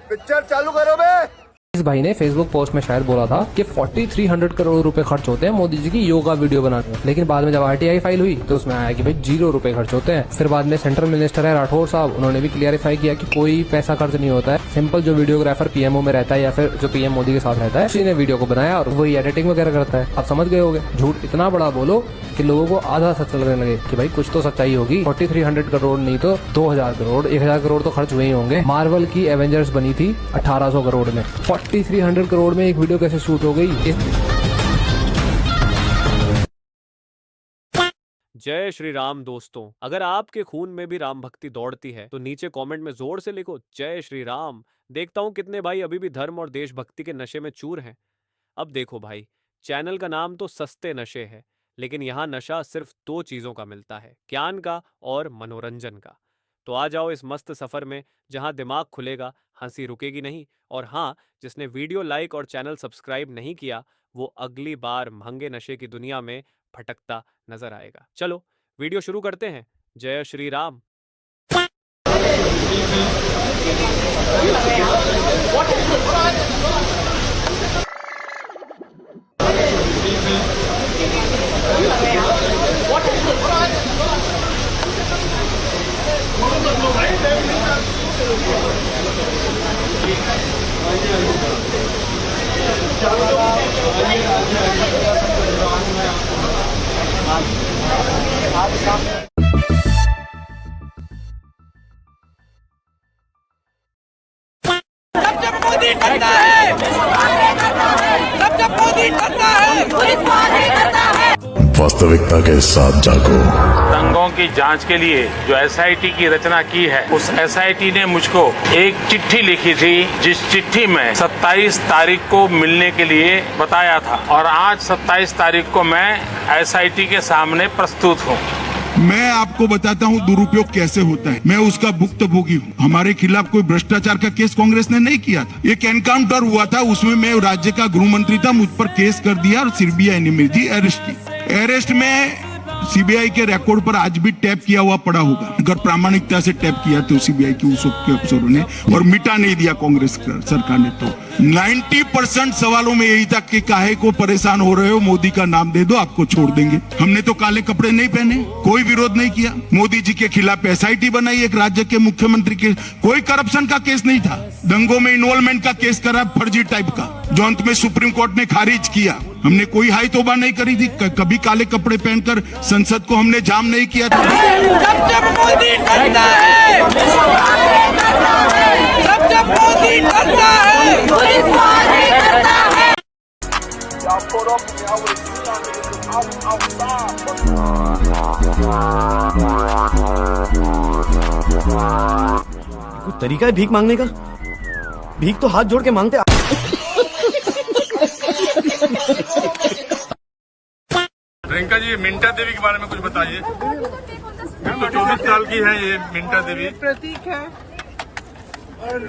Picture चालू करो बे। इस भाई ने फेसबुक पोस्ट में शायद बोला था कि 4300 करोड़ रुपए खर्च होते हैं मोदी जी की योगा वीडियो बनाने में, लेकिन बाद में जब आरटीआई फाइल हुई तो उसमें आया कि भाई 0 रुपए खर्च होते हैं। फिर बाद में सेंट्रल मिनिस्टर है राठौर साहब, उन्होंने भी क्लियरिफाई किया कि कोई पैसा खर्च नहीं होता है, सिंपल जो वीडियोग्राफर पीएमओ में रहता है या फिर जो पीएम मोदी के साथ रहता है उसी ने वीडियो को बनाया और वही एडिटिंग वगैरह करता है। आप समझ गए होंगे, झूठ इतना बड़ा बोलो कि लोगों को आधा सच लगने लगे कि भाई कुछ तो सच्चाई होगी। 4300 करोड़ नहीं तो 2000 करोड़ 1000 करोड़ तो खर्च हुए ही होंगे। मार्वल की एवेंजर्स बनी थी 1800 करोड़ में, 4300 करोड़ में एक वीडियो कैसे शूट हो गई। जय श्री राम दोस्तों, अगर आपके खून में भी राम भक्ति दौड़ती है तो नीचे कमेंट में जोर से लिखो जय श्री राम। देखता हूं कितने भाई अभी भी धर्म और देशभक्ति के नशे में चूर हैं। अब देखो भाई, चैनल का नाम तो सस्ते नशे है, लेकिन यहाँ नशा सिर्फ 2 चीजों का मिलता है, ज्ञान का और मनोरंजन का। तो आ जाओ इस मस्त सफर में जहां दिमाग खुलेगा, हंसी रुकेगी नहीं। और हाँ, जिसने वीडियो लाइक और चैनल सब्सक्राइब नहीं किया वो अगली बार महंगे नशे की दुनिया में भटकता नजर आएगा। चलो वीडियो शुरू करते हैं। जय श्री राम। जब मोदी करता है, जब मोदी करता है, वास्तविकता के साथ जागो। दंगों की जांच के लिए जो एसआईटी की रचना की है, उस एसआईटी ने मुझको एक चिट्ठी लिखी थी, जिस चिट्ठी में 27 तारीख को मिलने के लिए बताया था और आज 27 तारीख को मैं एसआईटी के सामने प्रस्तुत हूँ। मैं आपको बताता हूँ दुरुपयोग कैसे होता है, मैं उसका भुक्तभोगी हूँ। हमारे खिलाफ कोई भ्रष्टाचार का केस कांग्रेस ने नहीं किया था, एक एनकाउंटर हुआ था, उसमें मैं राज्य का गृह मंत्री था, मुझ पर केस कर दिया और सीबीआई ने मेरी अरेस्ट की। अरेस्ट में सीबीआई के रिकॉर्ड पर आज भी टैप किया हुआ पड़ा होगा, अगर प्रामाणिकता से टैप किया तो सीबीआई के उस वक्त के अफसरों ने, और मिटा नहीं दिया कांग्रेस सरकार ने। तो 90% सवालों में यही था कि काहे को परेशान हो रहे हो, मोदी का नाम दे दो आपको छोड़ देंगे। हमने तो काले कपड़े नहीं पहने, कोई विरोध नहीं किया। मोदी जी के खिलाफ एसआईटी बनाई, एक राज्य के मुख्यमंत्री के, कोई करप्शन का केस नहीं था, दंगों में इन्वॉल्वमेंट का केस करा फर्जी टाइप का, जो अंत में सुप्रीम कोर्ट ने खारिज किया। हमने कोई हाई तौबा नहीं करी थी, कभी काले कपड़े पहनकर संसद को हमने जाम नहीं किया था। जब मोदी करता है, जब मोदी करता है, कोई तरीका है भीख मांगने का? भीख तो हाथ जोड़ के मांगते। प्रियंका जी, मिंटा देवी के बारे में कुछ बताइए। 124 साल की है ये मिंटा देवी। प्रतीक है और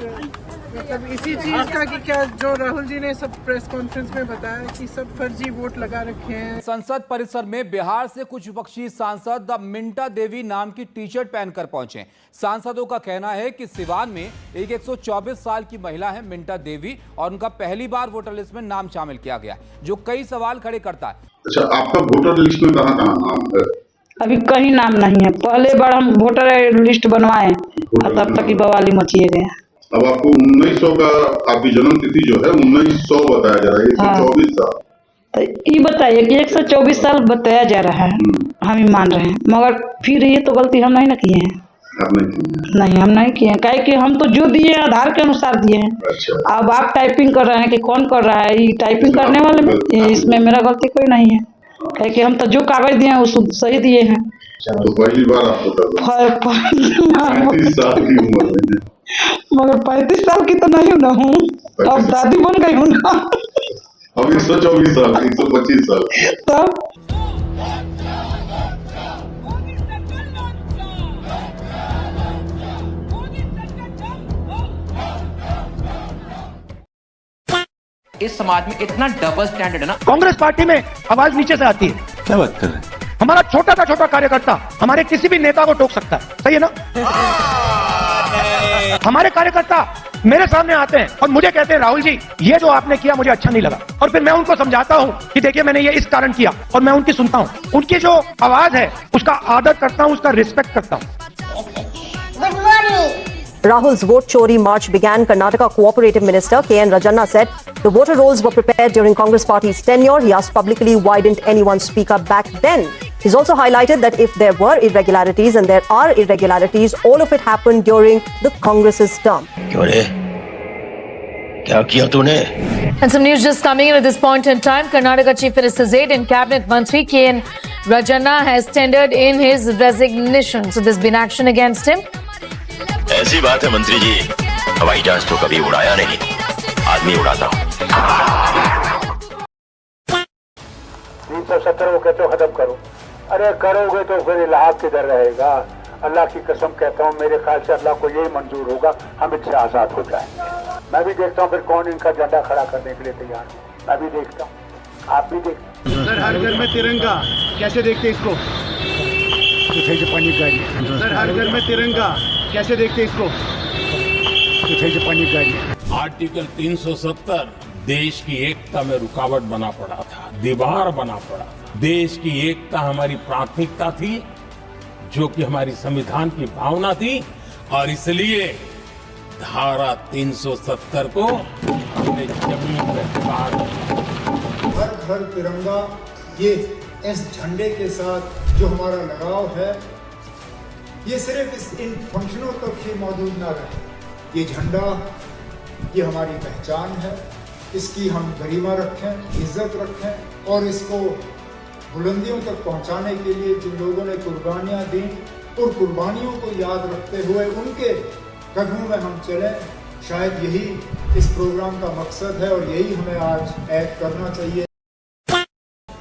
मतलब इसी चीज का कि क्या जो राहुल जी ने सब प्रेस कॉन्फ्रेंस में बताया कि सब फर्जी वोट लगा रखे हैं। संसद परिसर में बिहार से कुछ विपक्षी सांसद मिंटा देवी नाम की टी शर्ट पहनकर पहुंचे। सांसदों का कहना है कि सिवान में एक 124 साल की महिला है मिंटा देवी और उनका पहली बार वोटर लिस्ट में नाम शामिल किया गया, जो कई सवाल खड़े करता है। अच्छा, आपका वोटर लिस्ट में कहाँ नाम है? अभी कहीं नाम नहीं है। पहले बार हम वोटर लिस्ट बनवाए तब तक ही बवाली मचिए गए। अब आपको 1900 का आपकी जन्म तिथि जो है 1900 बताया जा रहा है, 124 साल। तो ये बताइए कि 124 साल बताया जा रहा है, हम ही मान रहे हैं, मगर फिर ये तो गलती हम नहीं ना किए हैं। नहीं, हम नहीं किए हैं, काहे कि हम तो जो दिए हैं आधार के अनुसार दिए हैं। अच्छा। अब आप टाइपिंग कर रहे हैं कि कौन कर रहा है, ये टाइपिंग करने वाले में इसमें मेरा गलती कोई नहीं है, काहे कि हम तो जो कागज दिए हैं वो सही दिए हैं। तो पहली बार आपको 35 साल की उम्र में, मगर 35 साल की तो नहीं ना हूँ, अब दादी बन गई हूँ ना। अब 124 साल, 125 साल तब इस समाज में इतना डबल स्टैंडर्ड है ना। कांग्रेस पार्टी में आवाज नीचे से आती है। क्या बात कर रहे हैं? हमारा छोटा का छोटा कार्यकर्ता हमारे किसी भी नेता को टोक सकता है, सही है ना? हमारे कार्यकर्ता मेरे सामने आते हैं और मुझे कहते हैं राहुल जी ये जो आपने किया मुझे अच्छा नहीं लगा, और फिर मैं उनको समझाता हूँ कि देखिए मैंने ये इस कारण किया, और मैं उनकी सुनता हूँ, उनकी जो आवाज है उसका आदर करता हूँ, उसका रिस्पेक्ट करता हूँ। Rahul's vote chori march began. Karnataka Cooperative Minister K.N. Rajanna said the voter rolls were prepared during Congress party's tenure. He asked publicly why didn't anyone speak up back then. He's also highlighted that if there were irregularities, and there are irregularities, all of it happened during the Congress's term. And some news just coming in at this point in time. Karnataka Chief Minister's aide and Cabinet Mantri K.N. Rajanna has tendered in his resignation. So there's been action against him. ऐसी बात है मंत्री जी, हवाई जहाज तो कभी उड़ाया नहीं, आदमी उड़ाता हूँ। 370 को कहते हो खत्म करो, अरे करोगे तो फिर इलाहा किधर रहेगा? अल्लाह की कसम कहता हूँ, मेरे ख्याल से अल्लाह को यही मंजूर होगा हम इससे आजाद हो जाए। मैं भी देखता हूँ फिर कौन इनका झंडा खड़ा करने के लिए तैयार है, मैं भी देखता हूँ, आप भी देखते हैं। सर हर घर में तिरंगा, कैसे देखते इसको? सर हर घर में तिरंगा, कैसे देखते इसको? आर्टिकल 370 देश की एकता में रुकावट बना पड़ा था, दीवार बना पड़ा था। देश की एकता हमारी प्राथमिकता थी, जो कि हमारी संविधान की भावना थी, और इसलिए धारा 370 को हमने जमीन पर उतार दिया। हर घर तिरंगा, ये इस झंडे के साथ जो हमारा लगाव है, ये सिर्फ इन फंक्शनों तक ही मौजूद ना रहे। ये झंडा, ये हमारी पहचान है, इसकी हम गरिमा रखें, इज्जत रखें, और इसको बुलंदियों तक पहुंचाने के लिए जिन लोगों ने कुर्बानियां दी, उन कुर्बानियों को याद रखते हुए उनके कदमों में हम चलें। शायद यही इस प्रोग्राम का मकसद है, और यही हमें आज ऐड करना चाहिए।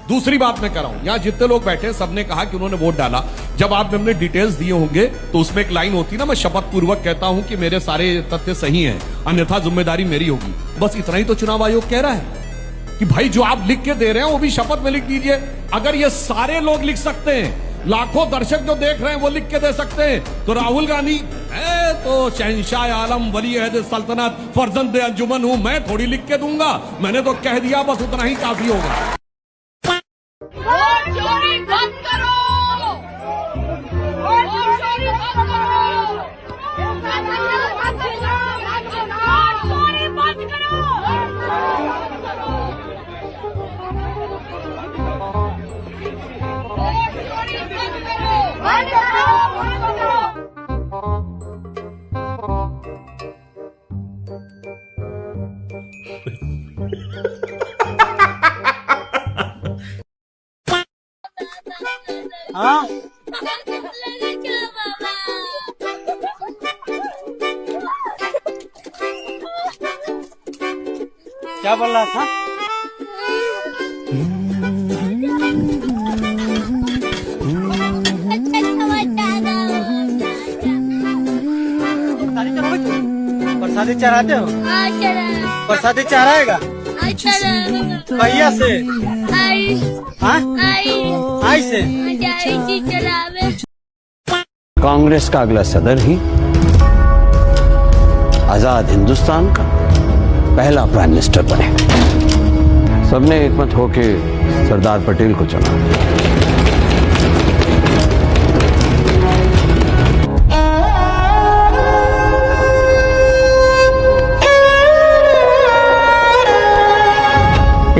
दूसरी बात मैं कर रहा हूं, यहां जितने लोग बैठे सबने कहा कि उन्होंने वोट डाला। जब आपने हमने डिटेल्स दिए होंगे तो उसमें एक लाइन होती ना, मैं शपथ पूर्वक कहता हूं कि मेरे सारे तथ्य सही हैं, अन्यथा जिम्मेदारी मेरी होगी। बस इतना ही तो चुनाव आयोग कह रहा है कि भाई जो आप लिख के दे रहे हैं वो भी शपथ में लिख दीजिए। अगर ये सारे लोग लिख सकते हैं, लाखों दर्शक जो देख रहे हैं वो लिख के दे सकते हैं, तो राहुल गांधी है तो शहंशाह आलम वली अहद सल्तनत फर्जंद अंजुमन हूं, मैं थोड़ी लिख के दूंगा। मैंने तो कह दिया, बस उतना ही काफी होगा। वोट चोरी बंद करो, वोट चोरी बंद करो, वोट चोरी बंद करो, हाँ क्या बोल रहा था? प्रसादी चढ़ाते हो? प्रसादी चढ़ाएगा भैया से? आई से कांग्रेस का अगला सदर ही आजाद हिंदुस्तान का पहला प्राइम मिनिस्टर बने। सबने एकमत होके सरदार पटेल को चुना।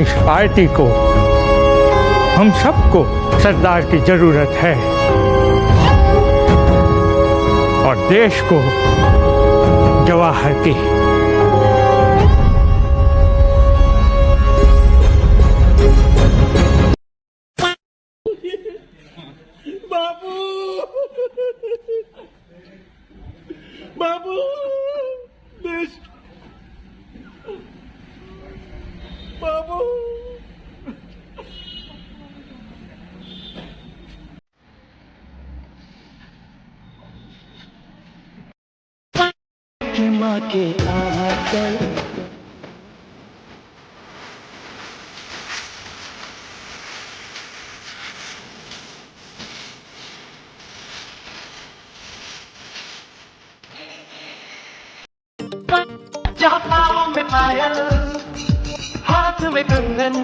इस पार्टी को, हम सबको सरदार की जरूरत है, और देश को जवाहर की। बाबू, बाबू, देश, बाबू। माँ के आंचल जहाँ पाँव में पायल हाथ में कंगन